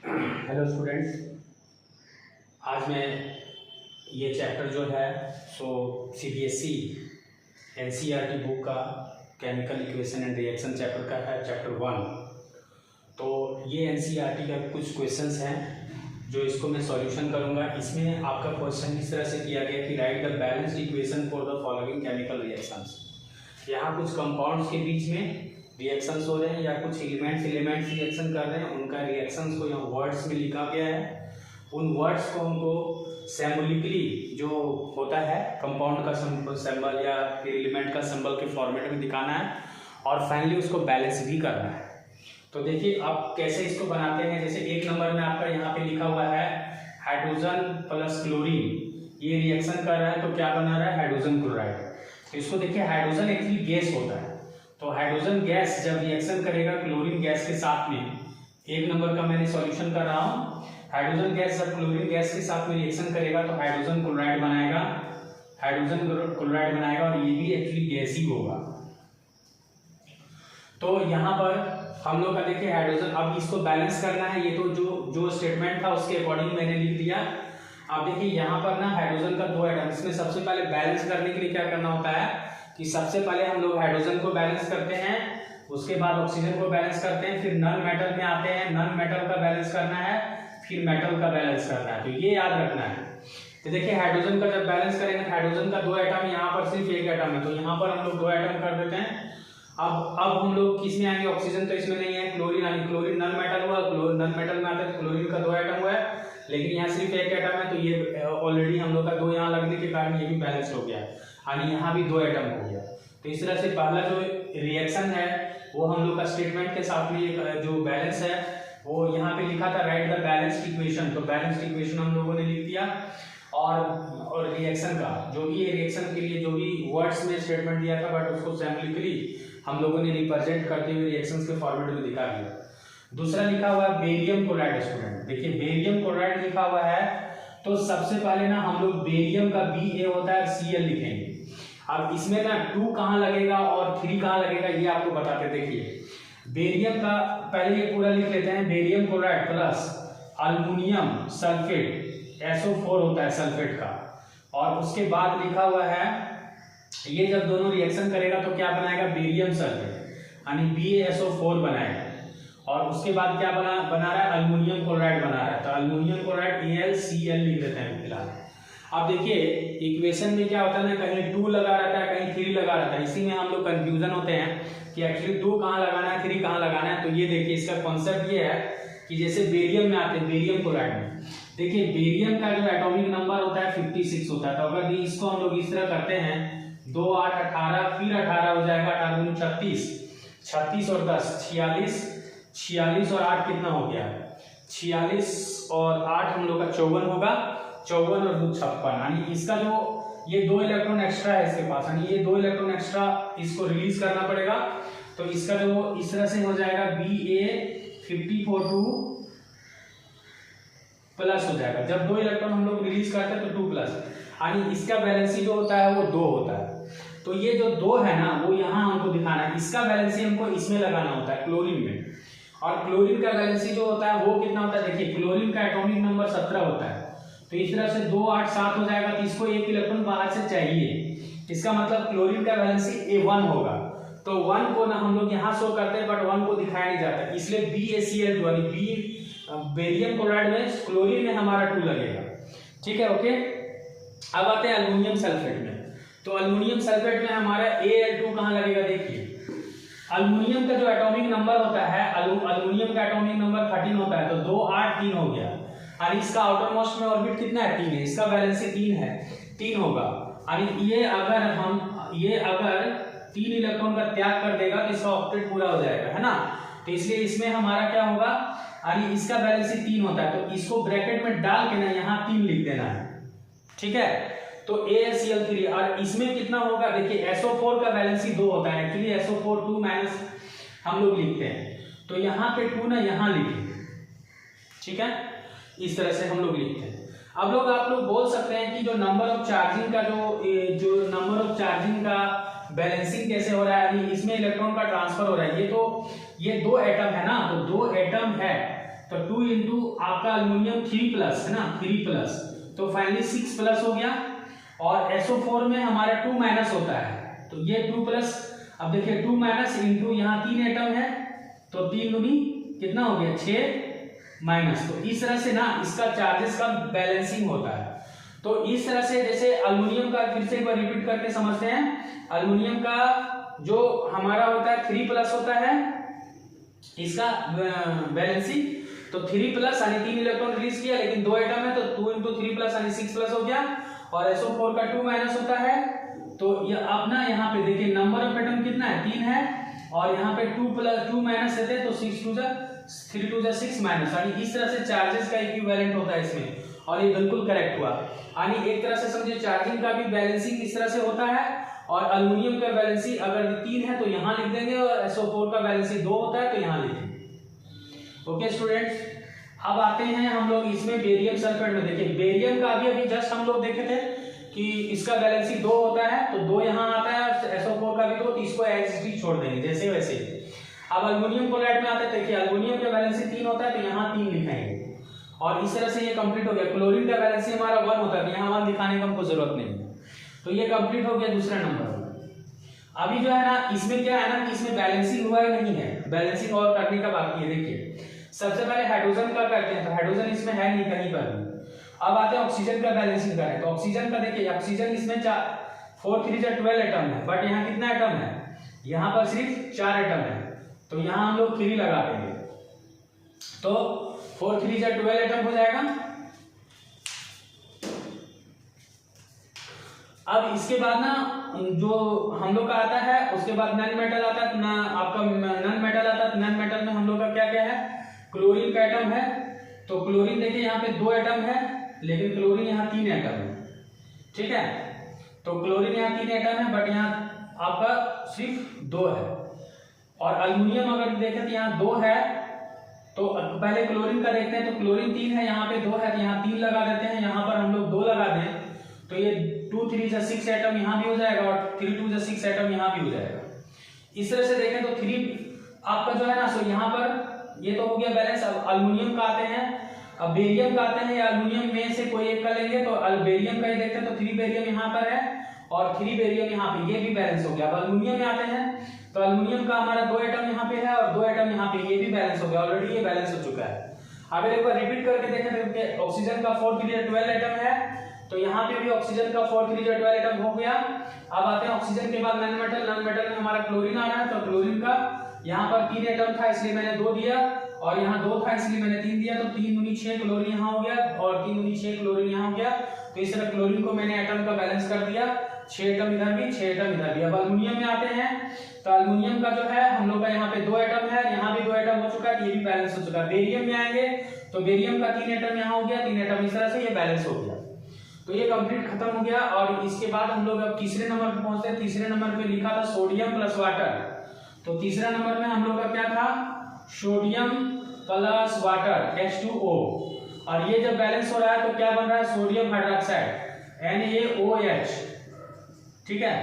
Hello students, आज मैं ये चैप्टर जो है सो सीबीएसई एनसीईआरटी बुक का chemical equation and reaction chapter का है, चैप्टर 1। तो ये एनसीईआरटी का कुछ क्वेश्चंस हैं जो इसको मैं सॉल्यूशन करूंगा। इसमें आपका क्वेश्चन इस तरह से किया गया कि right the balanced equation for the following chemical reactions. यहाँ कुछ कंपाउंड्स के बीच में रिएक्शंस हो रहे हैं या कुछ एलिमेंट्स रिएक्शन कर रहे हैं, उनका रिएक्शंस को यहाँ वर्ड्स में लिखा गया है। उन वर्ड्स को हमको सिंबॉलिकली जो होता है कंपाउंड का सिंबल या एलिमेंट का सिंबल के फॉर्मेट में दिखाना है और फाइनली उसको बैलेंस भी करना है। तो देखिए आप कैसे इसको बनाते हैं। जैसे एक नंबर में आपका यहाँ पे लिखा हुआ है हाइड्रोजन प्लस क्लोरीन, ये रिएक्शन कर रहा है तो क्या बना रहा है, हाइड्रोजन क्लोराइड। तो इसको देखिए, हाइड्रोजन एक्चुअली गैस होता है, तो हाइड्रोजन गैस जब रिएक्शन करेगा क्लोरीन गैस के साथ में, एक नंबर का मैंने सॉल्यूशन कर रहा हूँ, हाइड्रोजन गैस जब क्लोरीन गैस के साथ में रिएक्शन करेगा तो हाइड्रोजन क्लोराइड बनाएगा, और ये भी एक्चुअली गैस ही होगा। तो यहाँ पर हम लोग का देखिए हाइड्रोजन, अब इसको बैलेंस करना है। ये तो जो स्टेटमेंट था उसके अकॉर्डिंग मैंने लिख दिया। अब देखिए यहाँ पर ना हाइड्रोजन का दो एटम, इसमें सबसे पहले बैलेंस करने के लिए क्या करना होता है कि सबसे पहले हम लोग हाइड्रोजन को बैलेंस करते हैं, उसके बाद ऑक्सीजन को बैलेंस करते हैं, फिर नॉन मेटल में आते हैं, नॉन मेटल का बैलेंस करना है, फिर मेटल का बैलेंस करना है। तो ये याद रखना है। तो देखिए हाइड्रोजन का जब बैलेंस करेंगे, हाइड्रोजन का दो एटम, यहाँ पर सिर्फ एक एटम है तो यहाँ पर हम लोग दो एटम कर देते हैं। अब हम लोग किस में आएंगे, ऑक्सीजन तो इसमें नहीं है, क्लोरीन आएंगे, क्लोरीन नॉन मेटल हुआ, नॉन मेटल में आता है क्लोरीन का दो एटम हुआ है, लेकिन यहाँ सिर्फ एक एटम है तो ये ऑलरेडी हम लोग का दो यहाँ लगने के कारण ये भी बैलेंस हो गया, यानी यहाँ भी दो एटम हो गया। तो इस तरह से पहला जो रिएक्शन है वो हम लोग का स्टेटमेंट के साथ में जो बैलेंस है वो यहाँ पे लिखा था राइट द बैलेंस्ड इक्वेशन, तो बैलेंस्ड इक्वेशन हम लोगों ने लिख दिया। और रिएक्शन का जो भी रिएक्शन के लिए जो भी वर्ड्स में स्टेटमेंट दिया था बट उसको सिंबॉलिकली हम लोगों ने रिप्रेजेंट करते हुए रिएक्शंस के फॉर्मेट में दिखा दिया। दूसरा लिखा हुआ है बेरियम क्लोराइड। स्टूडेंट देखिए बेरियम क्लोराइड लिखा हुआ है तो सबसे पहले ना हम लोग बेरियम का Ba होता है Cl लिखेंगे। अब इसमें ना 2 कहाँ लगेगा और 3 कहाँ लगेगा ये आपको बताते। देखिए बेरियम का पहले ये पूरा लिख लेते हैं, barium chloride plus aluminium sulphate, SO4 होता है सल्फेट का, और उसके बाद लिखा हुआ है ये जब दोनों रिएक्शन करेगा तो क्या बनाएगा, बेरियम सल्फेट यानी BaSO4 बनाएगा, और उसके बाद क्या बना रहा है, अल्युमिनियम क्लोराइड बना रहा है, तो अल्युमिनियम क्लोराइड AlCl लिख देते हैं फिलहाल। अब देखिए इक्वेशन में क्या होता है ना, कहीं 2 लगा रहता है, कहीं 3 लगा रहता है, इसी में हम लोग कंफ्यूजन होते हैं कि एक्चुअली 2 कहाँ लगाना है, 3 कहाँ लगाना है। तो ये देखिए इसका कॉन्सेप्ट ये है कि जैसे बेरियम में आते हैं, बेरियम क्लोराइड में देखिए बेरियम का जो एटॉमिक नंबर होता है 56 होता है, तो अगर इसको हम लोग इस तरह करते हैं 2 8 18 फिर 18 हो जाएगा, 18 36, 36 और 10 46, 46 और 8 कितना हो गया, 46 और 8 हम लोग का 54 होगा, 54 और 2 56, यानी इसका जो ये 2 इलेक्ट्रॉन एक्स्ट्रा है इसके पास, यानी ये 2 इलेक्ट्रॉन एक्स्ट्रा इसको रिलीज करना पड़ेगा। तो इसका जो इस तरह से हो जाएगा Ba54 प्लस हो जाएगा, जब 2 इलेक्ट्रॉन हम लोग रिलीज करते हैं तो 2 प्लस, यानी इसका वैलेंसी जो होता है वो 2 होता है। तो ये जो 2 है ना वो यहाँ हमको दिखाना है, इसका वैलेंसी हमको इसमें लगाना होता है क्लोरीन में, और क्लोरीन का वैलेंसी जो होता है वो कितना होता है, देखिए क्लोरीन का एटॉमिक नंबर 17 होता है, तो इस तरह से 2 8 7 हो जाएगा, तो इसको 1 इलेक्ट्रॉन बाहर से चाहिए, इसका मतलब क्लोरीन का वैलेंसी A1 होगा। तो 1 को ना हम लोग यहाँ शो करते हैं बट 1 को दिखाया नहीं जाता, इसलिए BaCl2 यानी बेरियम क्लोराइड में क्लोरीन में हमारा 2 लगेगा, ठीक है, ओके। अब आते हैं अल्युमिनियम सल्फेट में, तो अल्युमिनियम सल्फेट में हमारा Al2 कहाँ लगेगा, देखिए अल्युमिनियम का जो एटॉमिक नंबर होता है, अल्युमिनियम का एटॉमिक नंबर 13 होता है, तो 2 8 3 हो गया, और इसका आउटर मोस्ट में ऑर्बिट कितना है, 3 है, इसका वैलेंसी 3 है, 3 होगा, यानी ये अगर 3 इलेक्ट्रॉन का त्याग कर देगा तो इसका ऑक्टेट पूरा हो जाएगा, है ना। तो इसलिए इसमें हमारा क्या होगा, यानी इसका वैलेंसी 3 होता है, तो इसको ब्रैकेट में डाल के ना यहाँ 3 लिख देना है, ठीक है। तो AlCl3, और इसमें कितना होगा, देखिए SO4 का वैलेंसी 2 होता है, एक्चुअली SO4 2 माइनस हम लोग लिखते हैं, तो यहाँ पे 2 ना यहाँ लिखेंगे, ठीक है, इस तरह से हम लोग लिखते हैं। अब आप लोग बोल सकते हैं कि जो नंबर ऑफ चार्जिंग का जो नंबर ऑफ चार्जिंग का बैलेंसिंग कैसे हो रहा है, इसमें इलेक्ट्रॉन का ट्रांसफर हो रहा है, ये 2 एटम है ना, तो 2 एटम है तो 2 इंटू आपका अल्युमिनियम 3+ है ना, 3+, तो फाइनली 6+ हो गया। और SO4 में हमारा 2- होता है, तो ये 2+। अब देखिए 2- इंटू यहाँ 3 एटम है, तो 3 दूनी कितना हो गया 6-। तो इस तरह से ना इसका चार्जेस का बैलेंसिंग होता है। तो इस तरह से जैसे अल्युमिनियम का फिर से एक बार रिपीट करके समझते हैं। अल्युमिनियम का जो हमारा होता है 3+ होता है इसका बैलेंसिंग, तो 3+ यानी 3 इलेक्ट्रॉन रिलीज किया, लेकिन 2 एटम है तो 2 इंटू 3+ यानी 6+ हो गया। और SO4 का 2- होता है, तो ये अब ना यहाँ पे देखिए नंबर ऑफ एटम कितना है 3 है, और यहाँ पे 2+ रहते हैं तो 6 2 3 2 6 माइनस, यानी इस तरह से चार्जेस का इक्विवेलेंट होता है इसमें। और ये बिल्कुल करेक्ट हुआ, यानी एक तरह से समझिए चार्जिंग का भी बैलेंसिंग इस तरह से होता है। और अल्युमिनियम का बैलेंसिंग अगर 3 है तो यहाँ लिख देंगे, और SO4 का बैलेंसिंग 2 होता है तो यहाँ लिखेंगे। ओके स्टूडेंट्स, अब आते हैं हम लोग इसमें बेरियम सल्फेट में। देखिए बेरियम का अभी जस्ट हम लोग देखे थे कि इसका बैलेंसिंग 2 होता है, तो 2 यहाँ आता है, SO4 का भी 2, तो इसको एज छोड़ देंगे जैसे वैसे। अब अल्युमिनियम क्लोराइड में आते हैं, देखिए अल्युमिनियम का बैलेंसिंग 3 होता है तो यहाँ 3 लिखाएंगे, और इस तरह से ये कंप्लीट हो गया। क्लोरीन का बैलेंसिंग हमारा 1 होता है, तो यहाँ 1 दिखाने का हमको जरूरत नहीं है, तो ये कंप्लीट हो गया दूसरा नंबर। अभी जो है ना इसमें क्या है ना कि इसमें बैलेंसिंग हुआ ही नहीं है, बैलेंसिंग और करने का बाकी है। देखिए सबसे पहले हाइड्रोजन का करते हैं, तो हाइड्रोजन इसमें है नहीं कहीं पर भी। अब आते हैं ऑक्सीजन का बैलेंसिंग करें, तो ऑक्सीजन का देखिए ऑक्सीजन इसमें 4 3 12 एटम है, बट यहाँ कितना एटम है, यहाँ पर सिर्फ 4 एटम है, तो यहाँ हम लोग 3 लगा देंगे, तो 4 3 12 एटम हो जाएगा। अब इसके बाद ना जो हम लोग का आता है, उसके बाद नॉन मेटल आता है, ना आपका नॉन मेटल आता है। नॉन मेटल में हम लोग का क्या क्या है, क्लोरीन का एटम है, तो क्लोरीन देखिए यहाँ पे 2 एटम है, लेकिन क्लोरीन यहाँ 3 एटम है, ठीक है। तो क्लोरीन यहाँ 3 एटम है, बट यहाँ आपका सिर्फ 2 है। और अल्युमिनियम अगर देखें तो यहाँ 2 है, तो पहले क्लोरीन का देखते हैं, तो क्लोरीन 3 है, यहाँ पे 2 है, तो यहाँ 3 लगा देते हैं, यहाँ पर हम लोग 2 लगा दें, तो ये 2 3 6 एटम यहाँ भी हो जाएगा, और 3 2 6 एटम यहाँ भी हो जाएगा। इस तरह से देखें तो 3 आपका जो है ना, सो यहाँ पर ये तो हो गया बैलेंस। अब अल्युमिनियम का आते हैं, अब बेरियम का आते हैं, या अल्युमिनियम में से कोई एक का लेंगे, तो बेरियम का ही देखते हैं, तो 3 बेरियम यहाँ पर है और 3 बेरियम यहाँ पे, ये भी बैलेंस हो गया। अब अल्युमिनियम में आते हैं, तो अल्युमिनियम का हमारा 2 एटम यहाँ पे है और 2 एटम यहाँ पे, ये भी बैलेंस हो गया, ऑलरेडी ये बैलेंस हो चुका है। अब एक बार रिपीट करके देखें तो ऑक्सीजन का 4 3 12 एटम है, तो यहाँ पे भी ऑक्सीजन का 4 3 12 एटम हो गया। अब आते हैं ऑक्सीजन के बाद नॉन मेटल, नॉन मेटल में हमारा क्लोरीन आ रहा है, तो क्लोरीन का यहाँ पर 3 एटम था इसलिए मैंने 2 दिया, और यहाँ 2 था इसलिए मैंने 3 दिया, तो 3 दूनी 6 क्लोरीन यहाँ हो गया, और 3 दूनी 6 क्लोरीन यहाँ हो गया। तो इस तरह क्लोरीन को मैंने एटम का बैलेंस कर दिया, 6 एटम इधर भी, 6 एटम इधर भी। अब अल्युमिनियम में आते हैं, तो अल्युमिनियम का जो है हम लोग का यहाँ पे 2 एटम है, यहाँ भी 2 एटम हो चुका है, ये भी बैलेंस हो चुका है। बेरियम में आएंगे, तो बेरियम का 3 एटम यहाँ हो गया, 3 एटम, इस तरह से ये बैलेंस हो गया। तो ये कंप्लीट खत्म हो गया। और इसके बाद हम लोग अब तीसरे नंबर पे पहुंचते हैं। तीसरे नंबर पे लिखा था सोडियम प्लस वाटर, तो तीसरा नंबर में हम लोग का क्या था, सोडियम प्लस वाटर H2O, और ये जब बैलेंस हो रहा है तो क्या बन रहा है, सोडियम हाइड्रोक्साइड NaOH, ठीक है,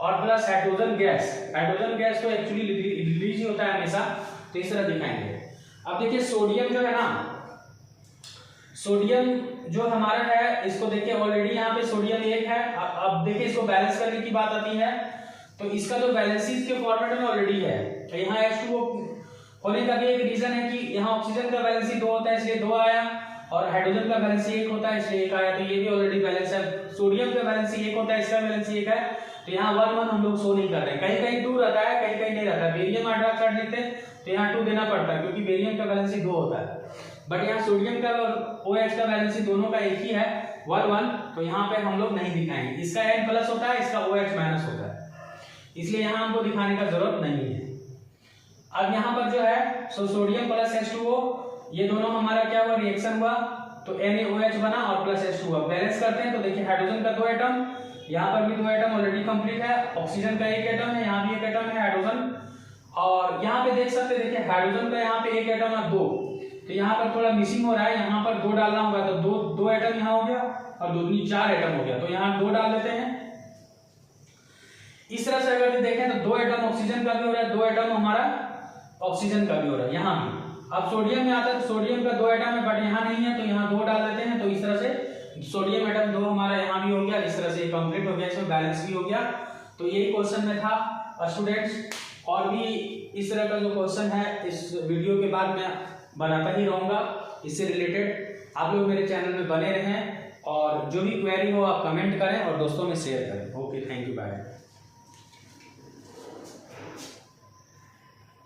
और plus hydrogen gas. Hydrogen gas तो एक्चुअली रिलीज ही होता है हमेशा, तो इस तरह दिखाएंगे। अब देखिए सोडियम जो है ना, सोडियम जो हमारा है, इसको देखिए ऑलरेडी यहाँ पे सोडियम 1 है। अब देखिए इसको बैलेंस करने की बात आती है, तो इसका जो बैलेंसिस के फॉर्मेट में ऑलरेडी है, तो यहाँ H2O होने का भी एक रीजन है कि यहाँ ऑक्सीजन का बैलेंस 2 होता है इसलिए 2 आया, और हाइड्रोजन का बैलेंस 1 होता है इसलिए 1 आया, तो ये भी ऑलरेडी बैलेंस है। सोडियम का बैलेंस 1 होता है, इसका बैलेंस 1 है, तो यहाँ 1 1 हम लोग शो नहीं कर रहे हैं, कहीं कहीं 2 रहता है, कहीं कहीं नहीं रहता है। बेरियम हाइड्रोक्साइड लिखते हैं तो यहाँ 2 देना पड़ता है, क्योंकि बेरियम का बैलेंस 2 होता है, बट यहाँ सोडियम का और OH का बैलेंस दोनों का एक ही है 1 1, तो यहाँ पे हम लोग नहीं दिखाएंगे। इसका N प्लस होता है, इसका OH माइनस होता है, इसलिए यहाँ हमको दिखाने का जरूरत नहीं है। अब यहाँ पर जो है सोडियम प्लस H2O, ये दोनों हमारा क्या हुआ, रिएक्शन हुआ, तो NaOH बना और प्लस H2 हुआ। बैलेंस करते हैं तो देखिए हाइड्रोजन का 2 एटम, यहाँ पर भी 2 एटम ऑलरेडी कंप्लीट है, ऑक्सीजन का 1 एटम है, यहाँ भी 1 एटम है हाइड्रोजन, और यहाँ पे देख सकते हैं, देखिए हाइड्रोजन का यहाँ पे 1 एटम है 2, तो यहाँ पर थोड़ा मिसिंग हो रहा है, यहाँ पर 2 डालना होगा, तो 2 एटम यहाँ हो गया और 2 दूनी 4 एटम हो गया, तो यहाँ 2 डाल देते हैं। इस तरह से अगर देखें तो 2 एटम ऑक्सीजन का भी हो रहा है, 2 एटम हमारा ऑक्सीजन का भी हो रहा है यहाँ भी। अब सोडियम में आता है तो सोडियम का 2 एटम है, बट यहाँ नहीं है तो यहाँ 2 डाल देते हैं, तो इस तरह से सोडियम एटम 2 हमारा यहाँ भी हो गया, इस तरह से कंप्लीट हो गया, इसमें बैलेंस भी हो गया। तो यही क्वेश्चन में था स्टूडेंट्स, और भी इस तरह का जो क्वेश्चन है इस वीडियो के बाद मैं बनाता ही रहूँगा इससे रिलेटेड। आप लोग मेरे चैनल में बने रहें और जो भी क्वेरी हो आप कमेंट करें और दोस्तों में शेयर करें। Okay, thank you, bye.